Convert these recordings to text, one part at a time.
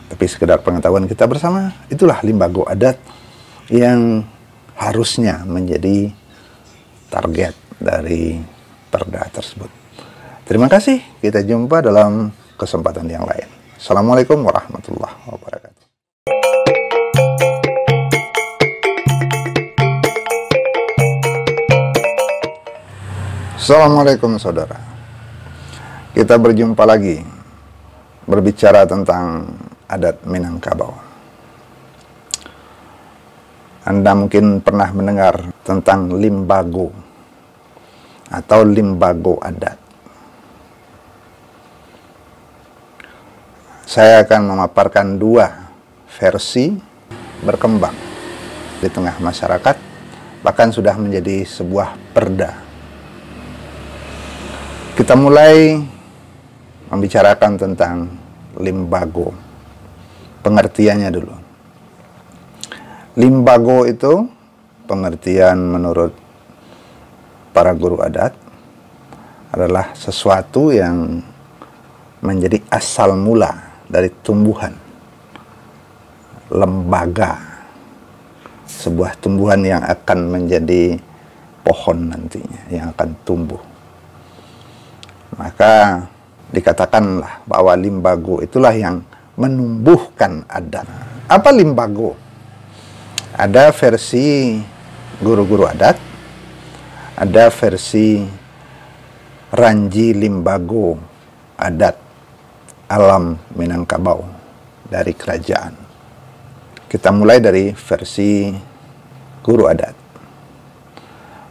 Tapi sekedar pengetahuan kita bersama, itulah limbago adat yang harusnya menjadi target dari perda tersebut. Terima kasih, kita jumpa dalam kesempatan yang lain. Assalamualaikum warahmatullahi wabarakatuh. Assalamualaikum saudara. Kita berjumpa lagi berbicara tentang adat Minangkabau. Anda mungkin pernah mendengar tentang limbago atau limbago adat. Saya akan memaparkan dua versi berkembang di tengah masyarakat, bahkan sudah menjadi sebuah perda. Kita mulai membicarakan tentang limbago. Pengertiannya dulu. Limbago itu pengertian menurut para guru adat adalah sesuatu yang menjadi asal mula dari tumbuhan, lembaga, sebuah tumbuhan yang akan menjadi pohon nantinya, yang akan tumbuh. Maka dikatakanlah bahwa limbago itulah yang menumbuhkan adat. Apa limbago? Ada versi guru-guru adat, ada versi Ranji Limbago adat alam Minangkabau dari kerajaan. Kita mulai dari versi guru adat,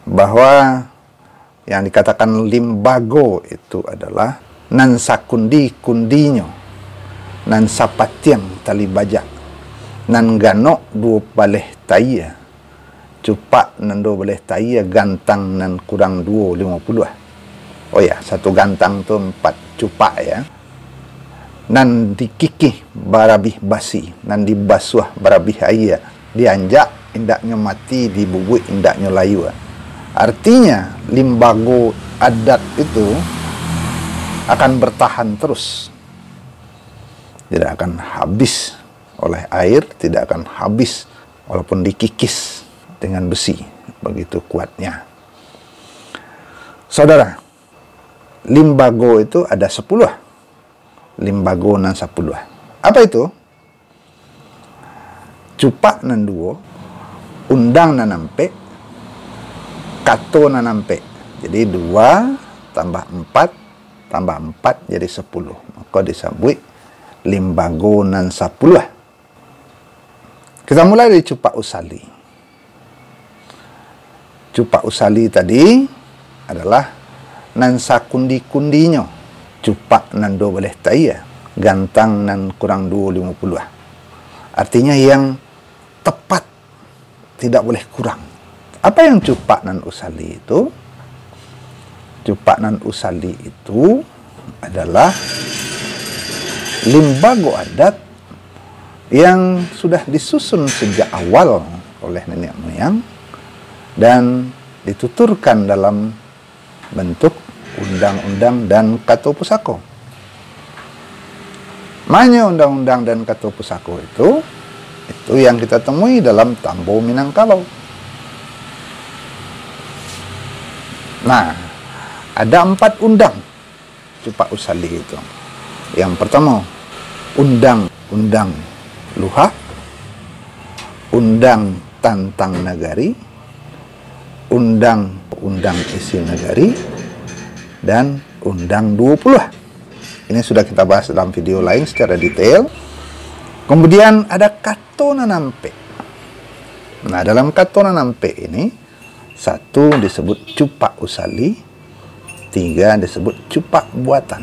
bahwa yang dikatakan limbago itu adalah nan sakundi kundinyo, nan sapatiang tali bajak, nan gano dua baleh taya, cupak nan dua baleh taya, gantang nan kurang 250. Oh ya, satu gantang tu 4 cupak ya. Nan dikikih barabih basi, nan dibasuh barabih ayah, dianjak indaknya mati, dibubuk indaknya layu. Artinya limbago adat itu akan bertahan terus, tidak akan habis oleh air, tidak akan habis walaupun dikikis dengan besi, begitu kuatnya. Saudara, limbago itu ada 10. Limbago nan 10. Apa itu? Cupak nan 2, undang nan 4, kato nan 4. Jadi 2 tambah 4 tambah 4 jadi 10. Maka disebut limbago nan 10. Kita mulai dari cupak usali. Cupak usali tadi adalah nan sakundi-kundinyo, cupak nan 2 baleh taya, gantang nan kurang 250. Artinya yang tepat, tidak boleh kurang. Apa yang cupak nan usali itu? Cupak nan usali itu adalah limbago adat yang sudah disusun sejak awal oleh nenek moyang dan dituturkan dalam bentuk undang-undang dan kato pusako. Mana undang-undang dan kato pusako itu yang kita temui dalam Tambo Minangkabau. Nah, ada 4 undang cupak usali itu. Yang pertama, undang-undang luha, undang tantang nagari, undang isi nagari, dan undang 20. Ini sudah kita bahas dalam video lain secara detail. Kemudian ada kato nanampe. Nah, dalam kato nanampe ini, 1 disebut cupak usali, 3 disebut cupak buatan.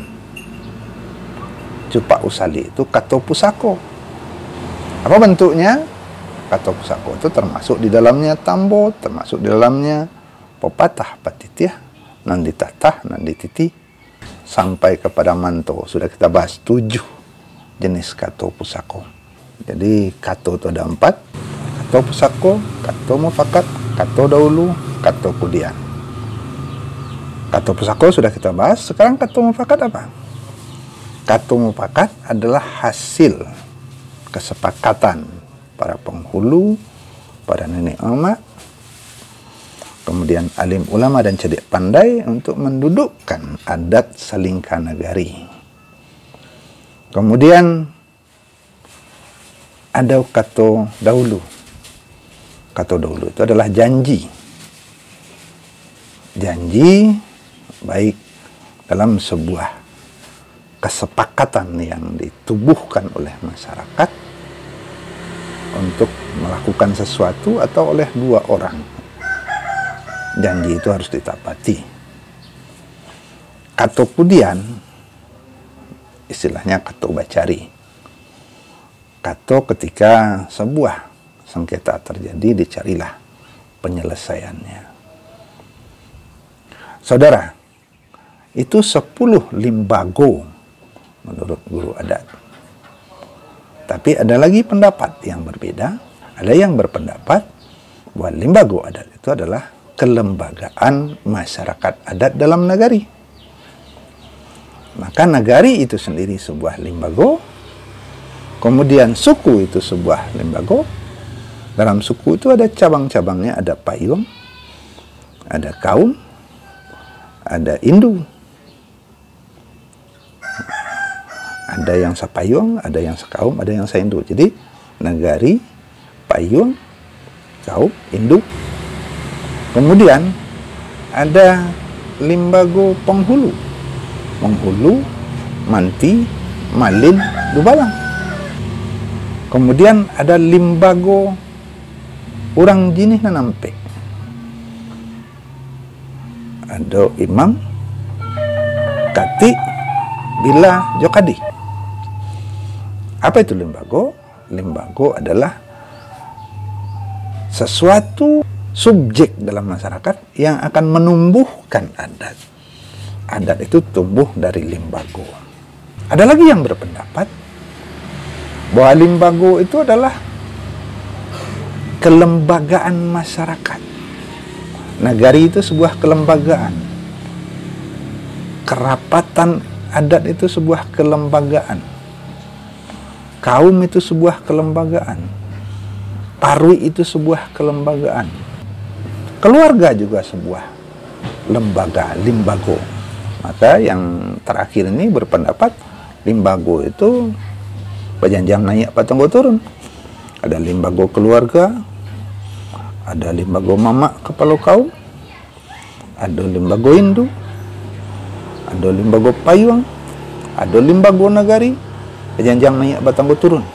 Cupak usali itu kato pusako. Apa bentuknya? Kato pusako itu termasuk di dalamnya tambo, termasuk di dalamnya pepatah patitiah, nan ditatah, nan dititi, sampai kepada manto. Sudah kita bahas 7 jenis kato pusako. Jadi kato itu ada 4. Kato pusako, kato mufakat, kato dahulu, kato kemudian. Kato pusako sudah kita bahas. Sekarang kato mufakat apa? Kato mufakat adalah hasil kesepakatan para penghulu, para nenek moyang, kemudian alim ulama dan cerdik pandai untuk mendudukkan adat Salingka Nagari. Kemudian ada kato dahulu. Kato dahulu itu adalah janji. Janji baik dalam sebuah kesepakatan yang ditubuhkan oleh masyarakat untuk melakukan sesuatu atau oleh dua orang. Janji itu harus ditepati. Kato pudian, istilahnya kato bacari. Kato ketika sebuah sengketa terjadi, dicarilah penyelesaiannya. Saudara, itu 10 limbago menurut guru adat. Tapi ada lagi pendapat yang berbeda. Ada yang berpendapat bahwa limbago adat itu adalah kelembagaan masyarakat adat dalam nagari. Maka nagari itu sendiri sebuah limbago, kemudian suku itu sebuah limbago. Dalam suku itu ada cabang-cabangnya, ada payung, ada kaum, ada indu. Ada yang sapayung, ada yang sekaum, ada yang saindu. Jadi nagari, payung, kaum, induk. Kemudian ada limbago penghulu. Penghulu, manti, malin, dubalang. Kemudian ada limbago orang jinih nanampe. Ada imam, kati, bila, jokadi. Apa itu limbago? Limbago adalah sesuatu subjek dalam masyarakat yang akan menumbuhkan adat. Adat itu tumbuh dari limbago. Ada lagi yang berpendapat bahwa limbago itu adalah kelembagaan masyarakat. Nagari itu sebuah kelembagaan. Kerapatan adat itu sebuah kelembagaan. Kaum itu sebuah kelembagaan. Parwi itu sebuah kelembagaan. Keluarga juga sebuah lembaga, limbago. Maka yang terakhir ini berpendapat limbago itu pajanjang naik patunggo turun. Ada limbago keluarga, ada limbago mama kepala kaum, ada limbago indu, ada limbago payung, ada limbago nagari, pajanjang naik patunggo turun.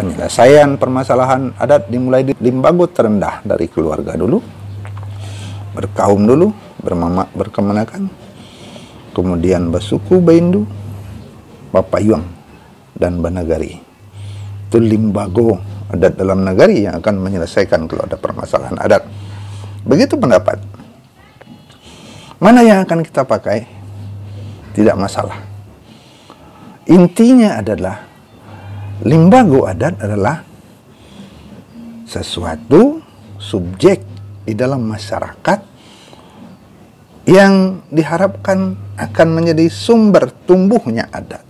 Penyelesaian permasalahan adat dimulai di limbago terendah dari keluarga dulu, berkaum dulu, bermama, berkemenakan, kemudian bersuku, baindu, bapayung, dan banagari. Itu limbago adat dalam nagari yang akan menyelesaikan kalau ada permasalahan adat. Begitu pendapat. Mana yang akan kita pakai? Tidak masalah. Intinya adalah limbago adat adalah sesuatu subjek di dalam masyarakat yang diharapkan akan menjadi sumber tumbuhnya adat.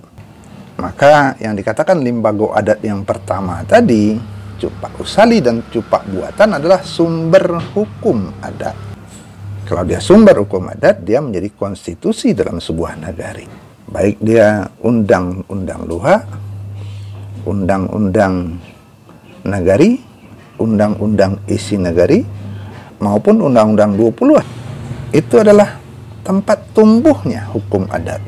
Maka yang dikatakan limbago adat yang pertama tadi, cupak usali dan cupak buatan adalah sumber hukum adat. Kalau dia sumber hukum adat, dia menjadi konstitusi dalam sebuah nagari. Baik dia undang-undang luha, undang-undang nagari, undang-undang isi nagari, maupun undang-undang 20. Itu adalah tempat tumbuhnya hukum adat.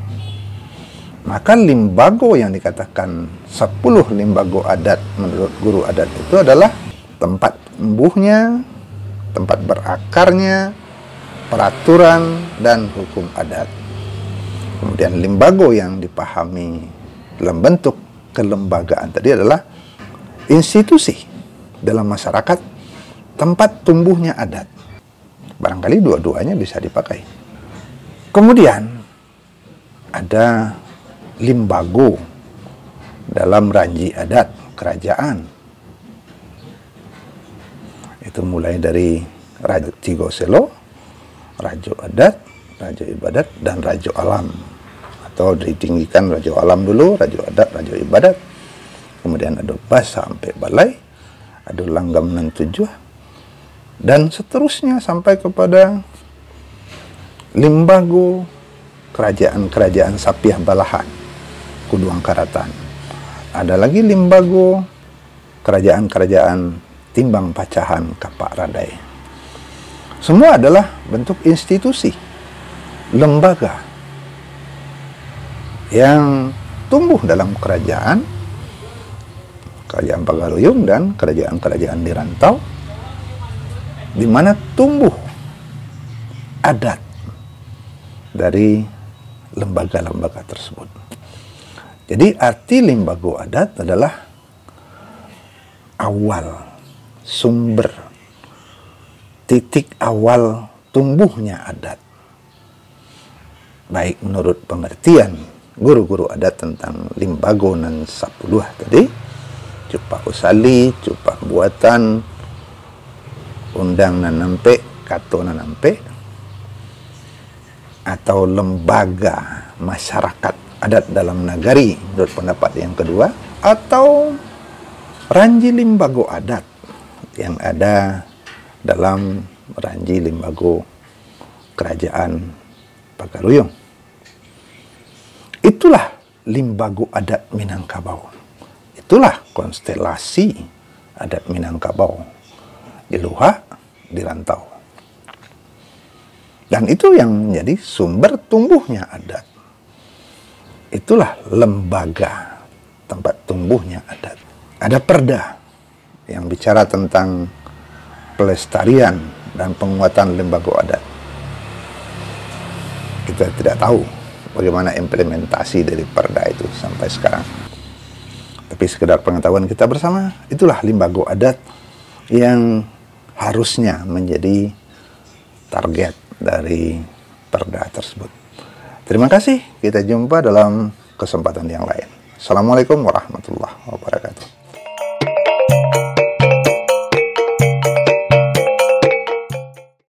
Maka limbago yang dikatakan 10 limbago adat menurut guru adat itu adalah tempat tumbuhnya, tempat berakarnya peraturan dan hukum adat. Kemudian limbago yang dipahami dalam bentuk kelembagaan tadi adalah institusi dalam masyarakat, tempat tumbuhnya adat. Barangkali dua-duanya bisa dipakai. Kemudian ada limbago dalam ranji adat kerajaan. Itu mulai dari Raja Tigoselo, Raja Adat, Raja Ibadat, dan Raja Alam. Atau ditinggikan Raja Alam dulu, Raja Adat, Raja Ibadat, kemudian ada basa sampai balai, ada langgam nan tujuh, dan seterusnya sampai kepada limbago kerajaan-kerajaan Sapiah Balahan, Kuduang Karatan. Ada lagi limbago kerajaan-kerajaan Timbang Pacahan, Kapak Radai. Semua adalah bentuk institusi, lembaga yang tumbuh dalam kerajaan Pagaruyung dan kerajaan-kerajaan di rantau, di mana tumbuh adat dari lembaga-lembaga tersebut. Jadi arti limbago adat adalah awal, sumber, titik awal tumbuhnya adat. Baik menurut pengertian guru-guru adat tentang limbago dan sapuluh tadi, cupak usali, cupak buatan, undang nanampe, kato nanampe, atau lembaga masyarakat adat dalam nagari menurut pendapat yang kedua, atau ranji limbago adat yang ada dalam ranji limbago kerajaan Pagaruyung. Itulah limbago adat Minangkabau. Itulah konstelasi adat Minangkabau di luar, di rantau. Dan itu yang menjadi sumber tumbuhnya adat. Itulah lembaga tempat tumbuhnya adat. Ada perda yang bicara tentang pelestarian dan penguatan lembaga adat. Kita tidak tahu bagaimana implementasi dari perda itu sampai sekarang. Tapi sekedar pengetahuan kita bersama, itulah limbago adat yang harusnya menjadi target dari perda tersebut. Terima kasih, kita jumpa dalam kesempatan yang lain. Assalamualaikum warahmatullahi wabarakatuh.